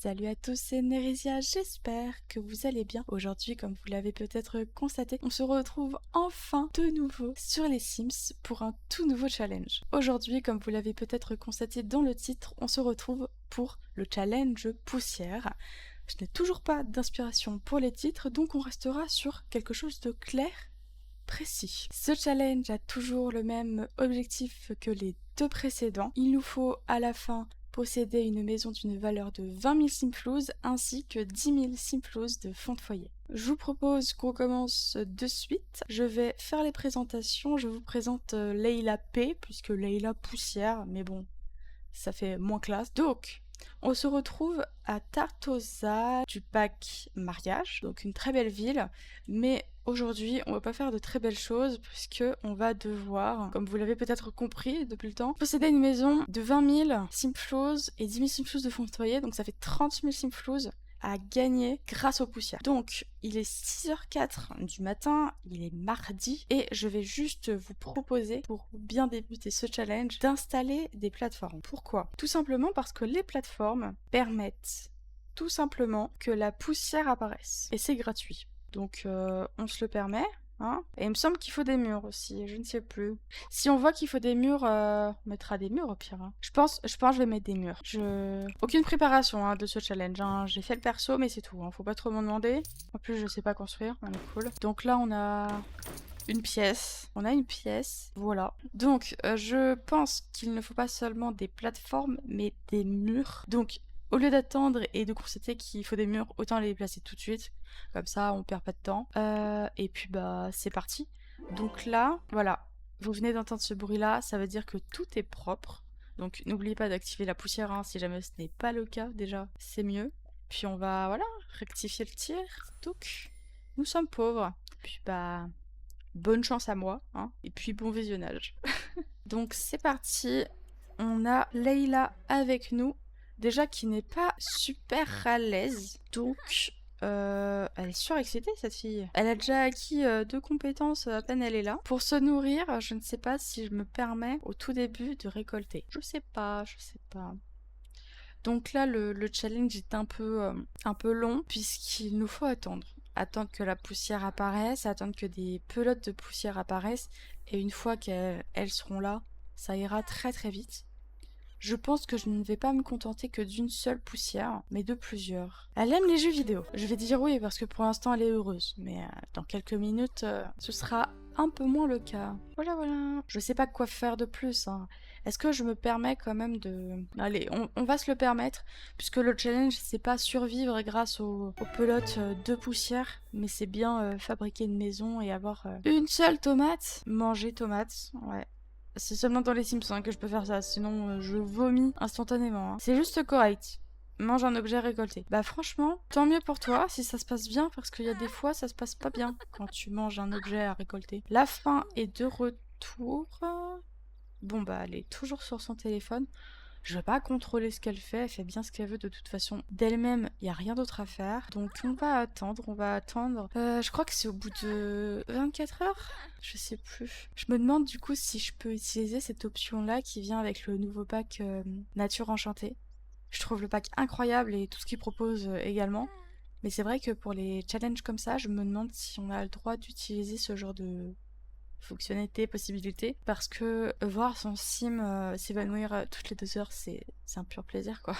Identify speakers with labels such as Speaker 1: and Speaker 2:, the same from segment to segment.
Speaker 1: Salut à tous, c'est Nerezia, j'espère que vous allez bien. Aujourd'hui, comme vous l'avez peut-être constaté, on se retrouve enfin de nouveau sur les Sims pour un tout nouveau challenge. Aujourd'hui, comme vous l'avez peut-être constaté dans le titre, on se retrouve pour le challenge poussière. Je n'ai toujours pas d'inspiration pour les titres, donc on restera sur quelque chose de clair, précis. Ce challenge a toujours le même objectif que les deux précédents. Il nous faut à la fin posséder une maison d'une valeur de 20 000 simflouz ainsi que 10 000 simflouz de fonds de foyer. Je vous propose qu'on commence de suite. Je vais faire les présentations. Je vous présente Leila P, puisque Leila Poussière, mais bon, ça fait moins classe. Donc, on se retrouve à Tartosa du pack mariage, donc une très belle ville, mais aujourd'hui on va pas faire de très belles choses puisque on va devoir, comme vous l'avez peut-être compris depuis le temps, posséder une maison de 20 000 simflouz et 10 000 simflouz de fonds de foyer, donc ça fait 30 000 simflouz à gagner grâce aux poussières. Donc, il est 6h04 du matin, il est mardi, et je vais juste vous proposer, pour bien débuter ce challenge, d'installer des plateformes. Pourquoi? Tout simplement parce que les plateformes permettent tout simplement que la poussière apparaisse. Et c'est gratuit. Donc, on se le permet. Hein, et il me semble qu'il faut des murs aussi, je ne sais plus. Si on voit qu'il faut des murs, on mettra des murs au pire. Hein. Je pense que je vais mettre des murs. Aucune préparation de ce challenge. Hein. J'ai fait le perso, mais c'est tout. Hein. Faut pas trop m'en demander. En plus, je sais pas construire. On est cool. Donc là, on a une pièce. On a une pièce. Voilà. Donc, je pense qu'il ne faut pas seulement des plateformes, mais des murs. Donc, au lieu d'attendre et de constater qu'il faut des murs, autant les placer tout de suite. Comme ça, on perd pas de temps. Et puis, bah, c'est parti. Donc là, voilà. Vous venez d'entendre ce bruit-là. Ça veut dire que tout est propre. Donc, n'oubliez pas d'activer la poussière. Hein, si jamais ce n'est pas le cas, déjà, c'est mieux. Puis, on va, voilà, rectifier le tir. Donc, nous sommes pauvres. Puis, bah, bonne chance à moi. Hein, et puis, bon visionnage. Donc, c'est parti. On a Leila avec nous. Déjà qui n'est pas super à l'aise. Donc, elle est surexcitée cette fille. Elle a déjà acquis 2 compétences à peine elle est là. Pour se nourrir, je ne sais pas si je me permets au tout début de récolter. Je sais pas. Donc là, le challenge est un peu long puisqu'il nous faut attendre. Attendre que la poussière apparaisse, attendre que des pelotes de poussière apparaissent. Et une fois qu'elles seront là, ça ira très très vite. Je pense que je ne vais pas me contenter que d'une seule poussière, mais de plusieurs. Elle aime les jeux vidéo. Je vais dire oui parce que pour l'instant elle est heureuse, mais dans quelques minutes, ce sera un peu moins le cas. Voilà, voilà. Je sais pas quoi faire de plus. Hein. Est-ce que je me permets quand même de... Allez, on va se le permettre, puisque le challenge, c'est pas survivre grâce aux pelotes de poussière, mais c'est bien fabriquer une maison et avoir une seule tomate. Manger tomate, ouais. C'est seulement dans les Sims que je peux faire ça, sinon je vomis instantanément. Hein. C'est juste correct. Mange un objet récolté. Bah franchement, tant mieux pour toi si ça se passe bien, parce qu'il y a des fois ça se passe pas bien quand tu manges un objet à récolter. La faim est de retour. Bon bah elle est toujours sur son téléphone. Je vais pas contrôler ce qu'elle fait bien ce qu'elle veut de toute façon. D'elle-même, il n'y a rien d'autre à faire. Donc on va attendre. Je crois que c'est au bout de 24 heures. Je sais plus. Je me demande du coup si je peux utiliser cette option-là qui vient avec le nouveau pack Nature Enchantée. Je trouve le pack incroyable et tout ce qu'il propose également. Mais c'est vrai que pour les challenges comme ça, je me demande si on a le droit d'utiliser ce genre de fonctionnalité, possibilité, parce que voir son sim s'évanouir toutes les 2 heures, c'est un pur plaisir, quoi.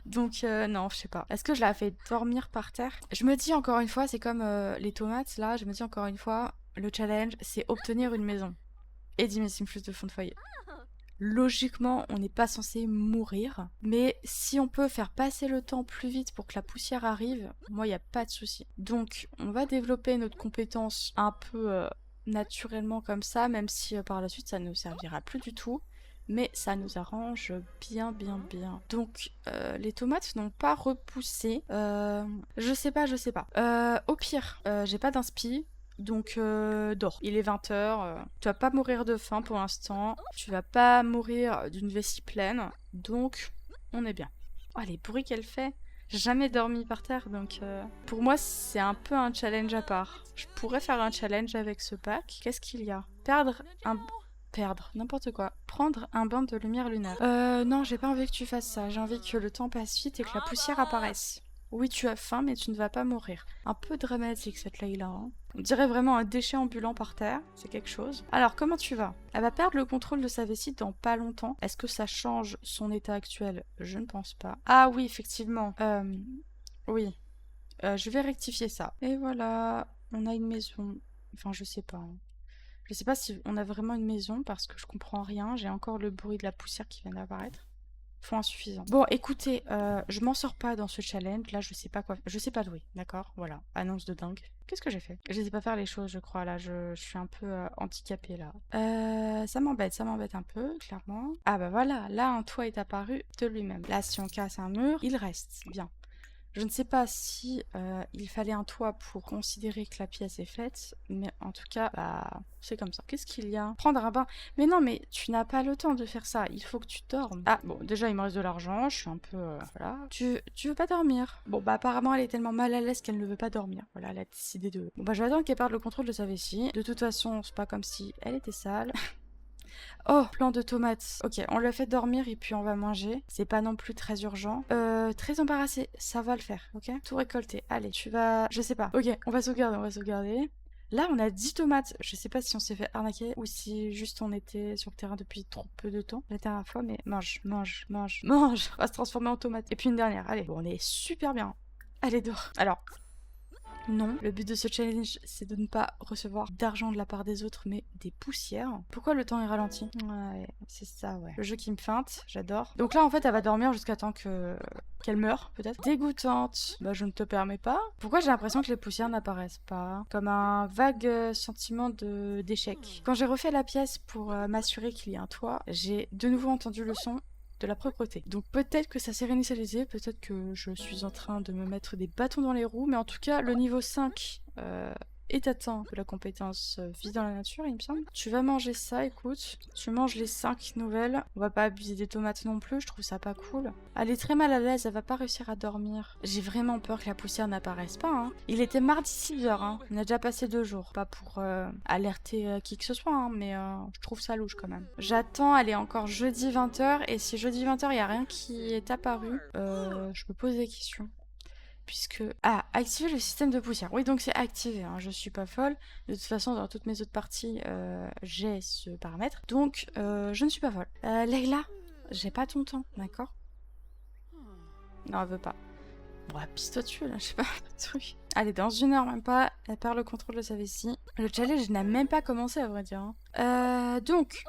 Speaker 1: Donc non, je sais pas. Est-ce que je la fais dormir par terre? Je me dis encore une fois, c'est comme les tomates, là, je me dis encore une fois, le challenge, c'est obtenir une maison. Et 10 000 simflouz de fonds de foyer. Logiquement, on n'est pas censé mourir, mais si on peut faire passer le temps plus vite pour que la poussière arrive, moi, il n'y a pas de souci. Donc, on va développer notre compétence un peu naturellement comme ça, même si par la suite, ça ne nous servira plus du tout. Mais ça nous arrange bien. Donc, les tomates n'ont pas repoussé. Je sais pas. Au pire, j'ai pas d'inspi. Donc, dors. Il est 20h. Tu vas pas mourir de faim pour l'instant. Tu vas pas mourir d'une vessie pleine. Donc, on est bien. Oh, les bruits qu'elle fait. J'ai jamais dormi par terre, donc pour moi, c'est un peu un challenge à part. Je pourrais faire un challenge avec ce pack. Qu'est-ce qu'il y a? Perdre un... Perdre, n'importe quoi. Prendre un bain de lumière lunaire. Non, j'ai pas envie que tu fasses ça. J'ai envie que le temps passe vite et que la poussière apparaisse. Oui, tu as faim, mais tu ne vas pas mourir. Un peu dramatique cette Layla, hein. On dirait vraiment un déchet ambulant par terre. C'est quelque chose. Alors, comment tu vas? Elle va perdre le contrôle de sa vessie dans pas longtemps. Est-ce que ça change son état actuel? Je ne pense pas. Ah oui, effectivement. Oui. Je vais rectifier ça. Et voilà, on a une maison. Enfin, je sais pas, hein. Je sais pas si on a vraiment une maison parce que je comprends rien. J'ai encore le bruit de la poussière qui vient d'apparaître. Fond insuffisant. Bon, écoutez, je m'en sors pas dans ce challenge. Là, je sais pas quoi. Je sais pas jouer, d'accord? Voilà. Annonce de dingue. Qu'est-ce que j'ai fait? Je sais pas faire les choses, je crois. Là, je suis un peu handicapée là. Ça m'embête un peu, clairement. Ah bah voilà, là, un toit est apparu de lui-même. Là, si on casse un mur, il reste. Bien. Je ne sais pas si il fallait un toit pour considérer que la pièce est faite, mais en tout cas, bah, c'est comme ça. Qu'est-ce qu'il y a? Prendre un bain. Mais non, mais tu n'as pas le temps de faire ça. Il faut que tu dormes. Ah, bon, déjà, il me reste de l'argent. Je suis un peu... voilà. Tu veux pas dormir? Bon, bah, apparemment, elle est tellement mal à l'aise qu'elle ne veut pas dormir. Voilà, elle a décidé de... Bon, bah, je vais attendre qu'elle perde le contrôle de sa vessie. De toute façon, c'est pas comme si elle était sale. Oh, plant de tomates. Ok, on l'a fait dormir et puis on va manger. C'est pas non plus très urgent. Très embarrassé. Ça va le faire, ok? Tout récolté. Allez, tu vas... Je sais pas. Ok, on va sauvegarder. Là, on a 10 tomates. Je sais pas si on s'est fait arnaquer ou si juste on était sur le terrain depuis trop peu de temps la dernière fois, mais mange. On va se transformer en tomate. Et puis une dernière. Allez, bon, on est super bien. Allez, dehors. Alors... Non, le but de ce challenge, c'est de ne pas recevoir d'argent de la part des autres, mais des poussières. Pourquoi le temps est ralenti? Ouais, c'est ça, ouais. Le jeu qui me feinte, j'adore. Donc là, en fait, elle va dormir jusqu'à temps qu'elle meure, peut-être. Dégoûtante. Bah, je ne te permets pas. Pourquoi j'ai l'impression que les poussières n'apparaissent pas? Comme un vague sentiment d'échec. Quand j'ai refait la pièce pour m'assurer qu'il y ait un toit, j'ai de nouveau entendu le son de la propreté. Donc peut-être que ça s'est réinitialisé, peut-être que je suis en train de me mettre des bâtons dans les roues, mais en tout cas, le niveau 5 est atteint de la compétence vie dans la nature, il me semble. Tu vas manger ça, écoute. Tu manges les 5 nouvelles. On va pas abuser des tomates non plus, je trouve ça pas cool. Elle est très mal à l'aise, elle va pas réussir à dormir. J'ai vraiment peur que la poussière n'apparaisse pas, hein. Il était mardi 6h, hein. On a déjà passé 2 jours. Pas pour alerter qui que ce soit, hein, mais je trouve ça louche quand même. J'attends, elle est encore jeudi 20h, et si jeudi 20h, il y a rien qui est apparu, je me pose des questions. Puisque... Ah, activer le système de poussière. Oui, donc c'est activé, hein, je suis pas folle. De toute façon, dans toutes mes autres parties, j'ai ce paramètre. Donc, je ne suis pas folle. Layla, j'ai pas ton temps, d'accord? Non, elle veut pas. Bon, pisse-toi dessus, là, je sais pas. Truc. Allez, dans 1 heure, même pas, elle perd le contrôle de sa vessie. Le challenge n'a même pas commencé, à vrai dire, hein. Donc,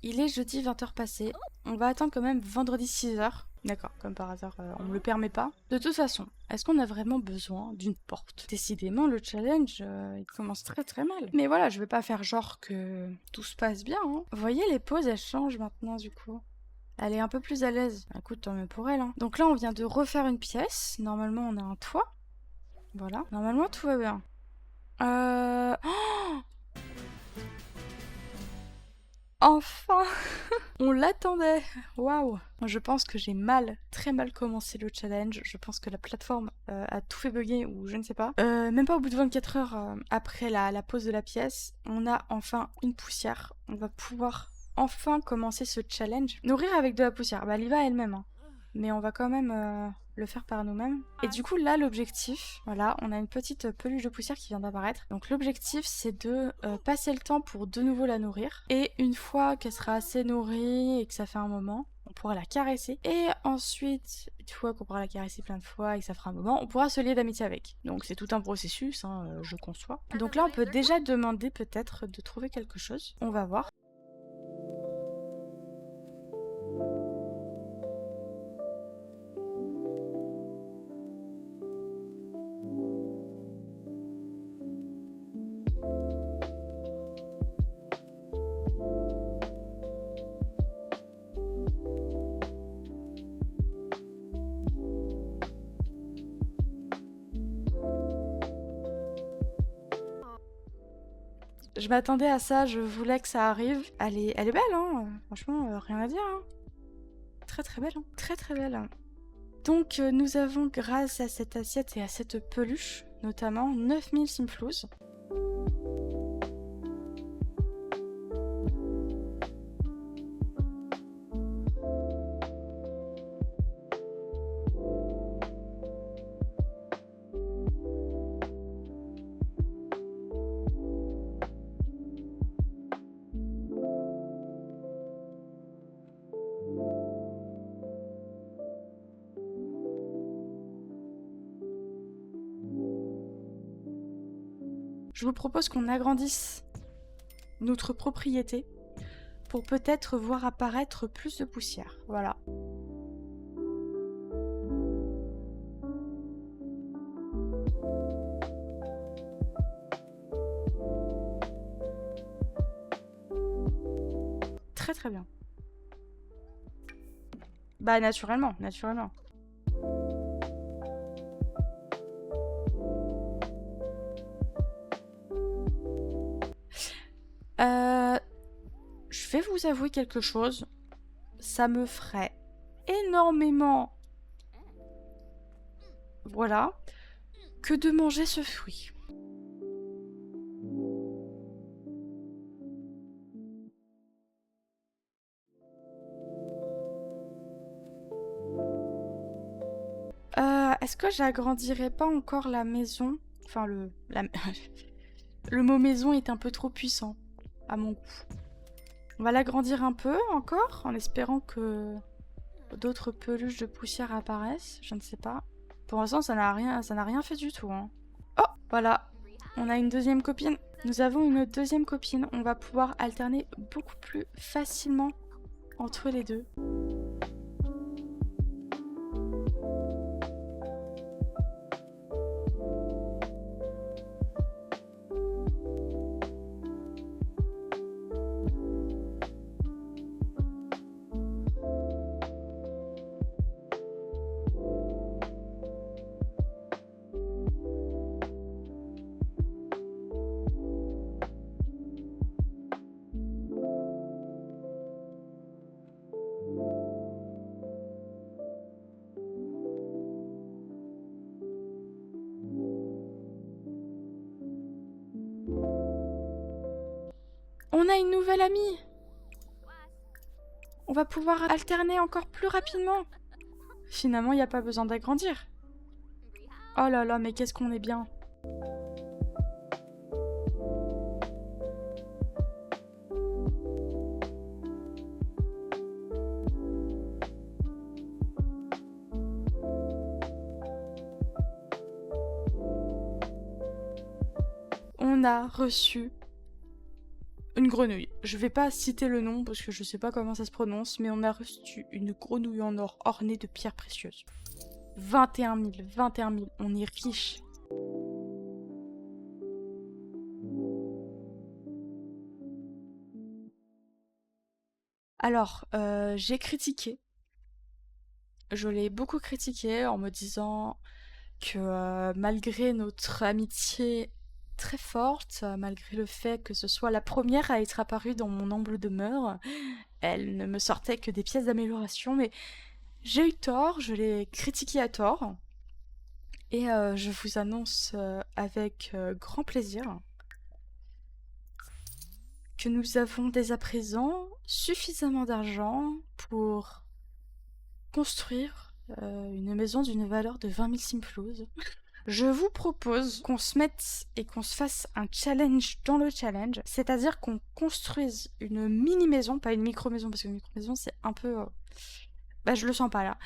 Speaker 1: il est jeudi 20h passé. On va attendre quand même vendredi 6h. D'accord, comme par hasard, on me le permet pas. De toute façon, est-ce qu'on a vraiment besoin d'une porte? Décidément, le challenge, il commence très très mal. Mais voilà, je vais pas faire genre que tout se passe bien, hein. Vous voyez, les pauses, elles changent maintenant, du coup. Elle est un peu plus à l'aise. Écoute, tant mieux pour elle, hein. Donc là, on vient de refaire une pièce. Normalement, on a un toit. Voilà. Normalement, tout va bien. Oh, enfin! On l'attendait! Waouh! Je pense que j'ai très mal commencé le challenge. Je pense que la plateforme a tout fait bugger ou je ne sais pas. Même pas au bout de 24 heures après la pause de la pièce, on a enfin une poussière. On va pouvoir enfin commencer ce challenge. Nourrir avec de la poussière. Bah, elle y va elle-même, hein. Mais on va quand même le faire par nous-mêmes. Et du coup, là, l'objectif, voilà, on a une petite peluche de poussière qui vient d'apparaître. Donc l'objectif, c'est de passer le temps pour de nouveau la nourrir. Et une fois qu'elle sera assez nourrie et que ça fait un moment, on pourra la caresser. Et ensuite, une fois qu'on pourra la caresser plein de fois et que ça fera un moment, on pourra se lier d'amitié avec. Donc c'est tout un processus, hein, je conçois. Donc là, on peut déjà demander peut-être de trouver quelque chose. On va voir. Je m'attendais à ça, je voulais que ça arrive. Elle est belle, hein. Franchement, rien à dire, hein. Très très belle, hein. Très très belle, hein. Donc nous avons, grâce à cette assiette et à cette peluche, notamment 9000 simflouz. je vous propose qu'on agrandisse notre propriété pour peut-être voir apparaître plus de poussière. Voilà. Très très bien. Bah naturellement, naturellement. Je vais vous avouer quelque chose. Ça me ferait énormément, voilà, que de manger ce fruit. Est-ce que j'agrandirais pas encore la maison? Enfin, le mot maison est un peu trop puissant, à mon goût. On va l'agrandir un peu encore, en espérant que d'autres peluches de poussière apparaissent. Je ne sais pas. Pour l'instant, ça n'a rien fait du tout. Hein. Oh, voilà. On a une deuxième copine. Nous avons une deuxième copine. On va pouvoir alterner beaucoup plus facilement entre les deux. On a une nouvelle amie. On va pouvoir alterner encore plus rapidement. Finalement, il n'y a pas besoin d'agrandir. Oh là là, mais qu'est-ce qu'on est bien. On a reçu une grenouille. Je vais pas citer le nom parce que je sais pas comment ça se prononce, mais on a reçu une grenouille en or ornée de pierres précieuses. 21 000, 21 000, on est riche. Alors, j'ai critiqué. Je l'ai beaucoup critiqué en me disant que malgré notre amitié très forte, malgré le fait que ce soit la première à être apparue dans mon humble demeure, elle ne me sortait que des pièces d'amélioration, mais j'ai eu tort, je l'ai critiqué à tort, et je vous annonce avec grand plaisir que nous avons dès à présent suffisamment d'argent pour construire une maison d'une valeur de 20 000 simplouzes. Je vous propose qu'on se mette et qu'on se fasse un challenge dans le challenge, c'est-à-dire qu'on construise une mini-maison, pas une micro-maison, parce que une micro-maison c'est un peu... Bah je le sens pas là.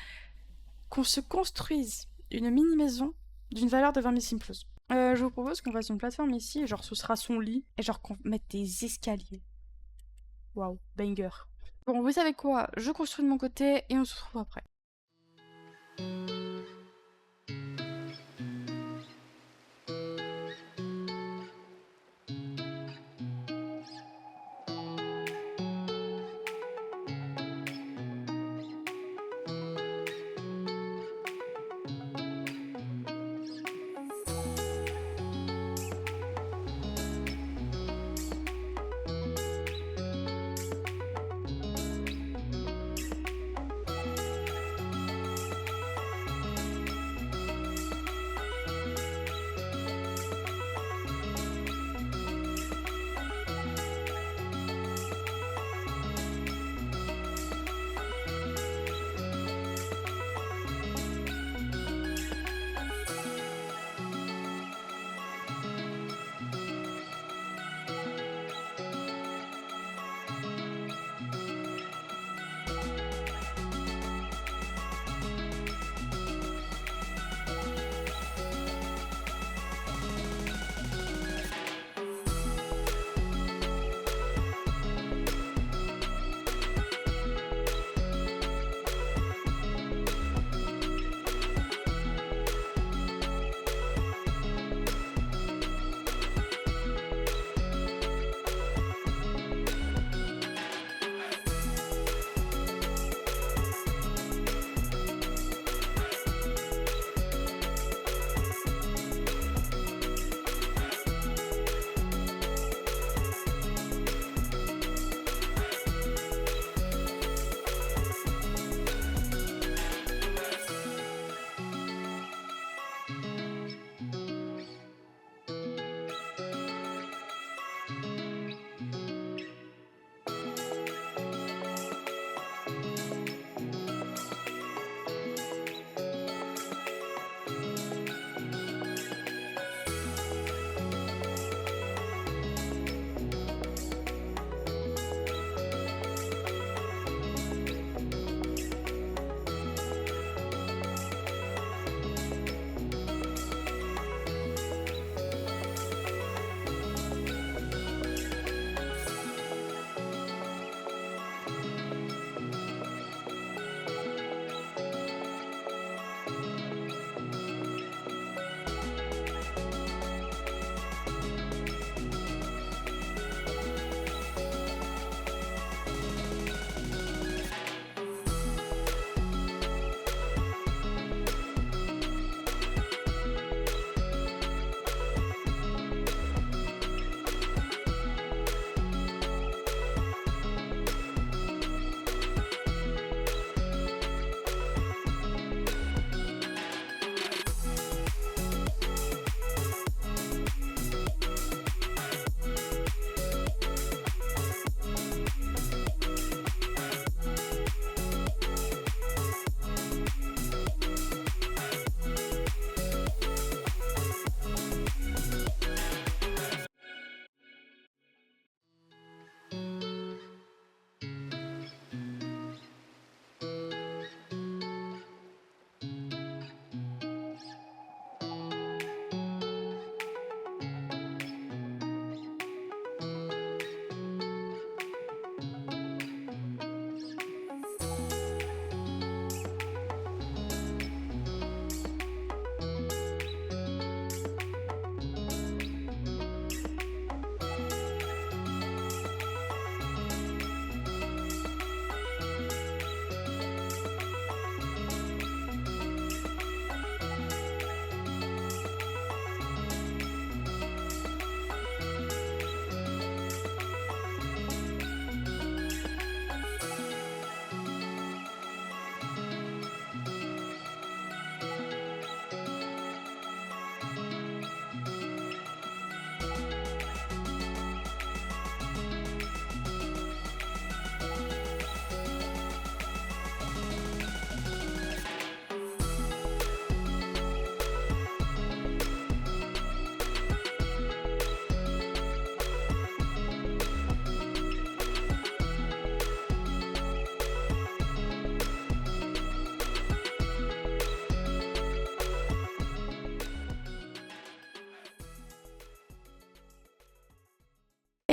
Speaker 1: Qu'on se construise une mini-maison d'une valeur de 20 000 simplouzes. Je vous propose qu'on fasse une plateforme ici, et genre ce sera son lit, et genre qu'on mette des escaliers. Waouh, banger. Bon, vous savez quoi? Je construis de mon côté, et on se retrouve après.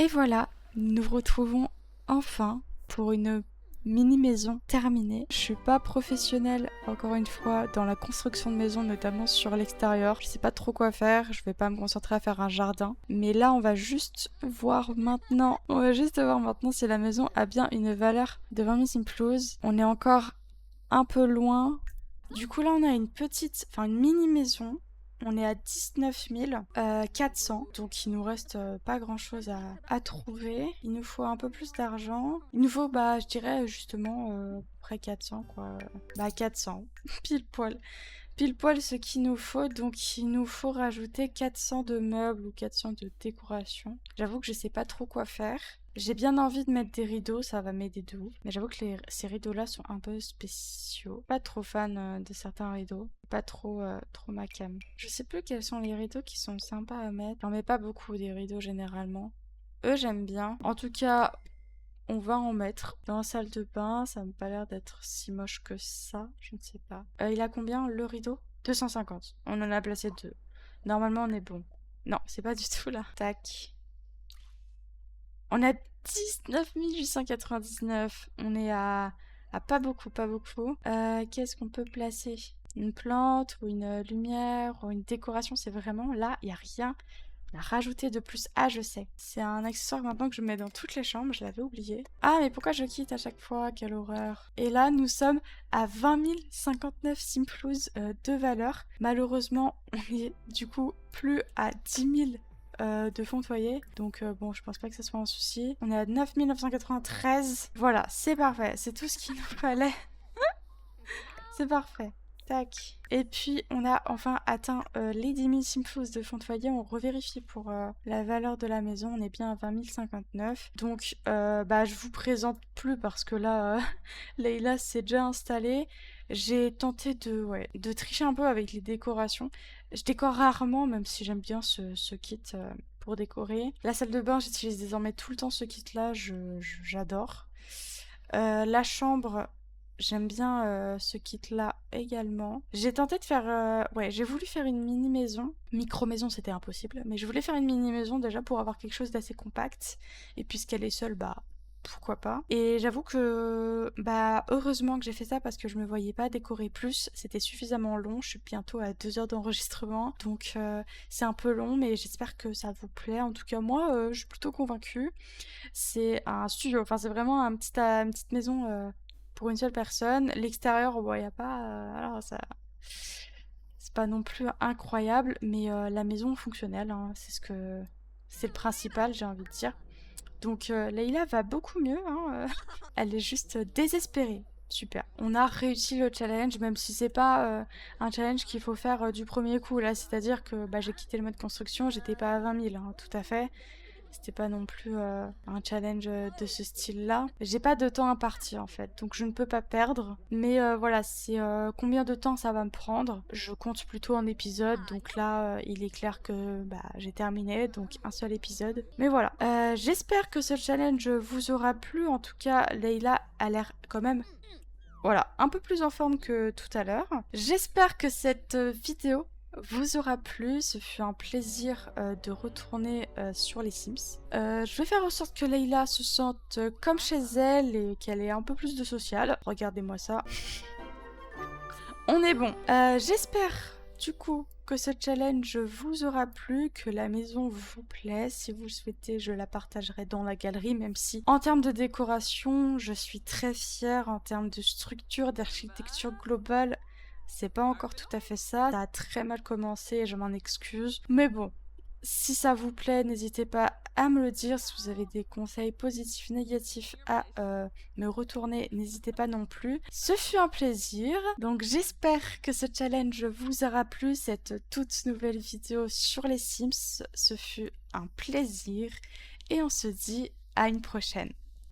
Speaker 1: Et voilà, nous nous retrouvons enfin pour une mini-maison terminée. Je suis pas professionnelle, encore une fois, dans la construction de maisons, notamment sur l'extérieur. Je sais pas trop quoi faire, je vais pas me concentrer à faire un jardin. Mais là, on va juste voir maintenant si la maison a bien une valeur de 20 000 simplouz. On est encore un peu loin. Du coup, là, on a une mini-maison. On est à 19 400, donc il nous reste pas grand chose à trouver. Il nous faut un peu plus d'argent. Il nous faut, je dirais justement, à peu près 400 quoi. 400, pile poil. Pile poil ce qu'il nous faut, donc il nous faut rajouter 400 de meubles ou 400 de décoration. J'avoue que je sais pas trop quoi faire. J'ai bien envie de mettre des rideaux, ça va m'aider de ouf. Mais j'avoue que ces rideaux-là sont un peu spéciaux. Pas trop fan de certains rideaux. Pas trop ma cam. Je sais plus quels sont les rideaux qui sont sympas à mettre. J'en mets pas beaucoup des rideaux généralement. Eux, j'aime bien. En tout cas, on va en mettre. Dans la salle de bain, ça m'a pas l'air d'être si moche que ça. Je ne sais pas. Il a combien le rideau? 250. On en a placé 2. Normalement, on est bon. Non, c'est pas du tout là. Tac. On a 19 899. On est à pas beaucoup. Qu'est-ce qu'on peut placer? Une plante ou une lumière ou une décoration, c'est vraiment là, il n'y a rien à rajouter de plus. Ah, je sais. C'est un accessoire maintenant que je mets dans toutes les chambres, je l'avais oublié. Ah, mais pourquoi je quitte à chaque fois? Quelle horreur. Et là, nous sommes à 20 059 simplouz de valeur. Malheureusement, on est du coup plus à 10 000 de fond de foyer. Donc bon, je pense pas que ça soit un souci. On est à 9 993. Voilà, c'est parfait. C'est tout ce qu'il nous fallait. C'est parfait. Tac. Et puis, on a enfin atteint les 10 000 simplouz de fond de foyer. On revérifie pour la valeur de la maison. On est bien à 20 059. Donc, je vous présente plus parce que là, Leïla s'est déjà installée. J'ai tenté de tricher un peu avec les décorations. Je décore rarement, même si j'aime bien ce kit pour décorer. La salle de bain, j'utilise désormais tout le temps ce kit-là. J'adore. La chambre... J'aime bien ce kit-là également. J'ai tenté de faire... j'ai voulu faire une mini-maison. Micro-maison, c'était impossible. Mais je voulais faire une mini-maison déjà pour avoir quelque chose d'assez compact. Et puisqu'elle est seule, pourquoi pas. Et j'avoue que... heureusement que j'ai fait ça parce que je me voyais pas décorer plus. C'était suffisamment long. Je suis bientôt à 2 heures d'enregistrement. Donc c'est un peu long, mais j'espère que ça vous plaît. En tout cas, moi, je suis plutôt convaincue. C'est un studio. Enfin, c'est vraiment une petite maison... pour une seule personne. L'extérieur, il n'y a pas... alors ça... C'est pas non plus incroyable, mais la maison fonctionnelle, hein, c'est le principal, j'ai envie de dire. Donc Leïla va beaucoup mieux, hein, elle est juste désespérée. Super. On a réussi le challenge, même si c'est pas un challenge qu'il faut faire du premier coup, là. C'est-à-dire que j'ai quitté le mode construction, j'étais pas à 20 000, hein, tout à fait. C'était pas non plus un challenge de ce style-là. J'ai pas de temps imparti en fait, donc je ne peux pas perdre. Mais voilà, c'est combien de temps ça va me prendre. Je compte plutôt en épisode, donc là, il est clair que j'ai terminé, donc un seul épisode. Mais voilà, j'espère que ce challenge vous aura plu. En tout cas, Leïla a l'air quand même... Voilà, un peu plus en forme que tout à l'heure. J'espère que cette vidéo vous aura plu. Ce fut un plaisir de retourner sur les Sims. Je vais faire en sorte que Leïla se sente comme chez elle et qu'elle ait un peu plus de social. Regardez-moi ça. On est bon. J'espère du coup que ce challenge vous aura plu, que la maison vous plaît. Si vous le souhaitez, je la partagerai dans la galerie, même si en termes de décoration, je suis très fière. En termes de structure, d'architecture globale, c'est pas encore tout à fait ça. Ça a très mal commencé et je m'en excuse. Mais bon, si ça vous plaît, n'hésitez pas à me le dire. Si vous avez des conseils positifs, négatifs à me retourner, n'hésitez pas non plus. Ce fut un plaisir. Donc j'espère que ce challenge vous aura plu, cette toute nouvelle vidéo sur les Sims. Ce fut un plaisir et on se dit à une prochaine.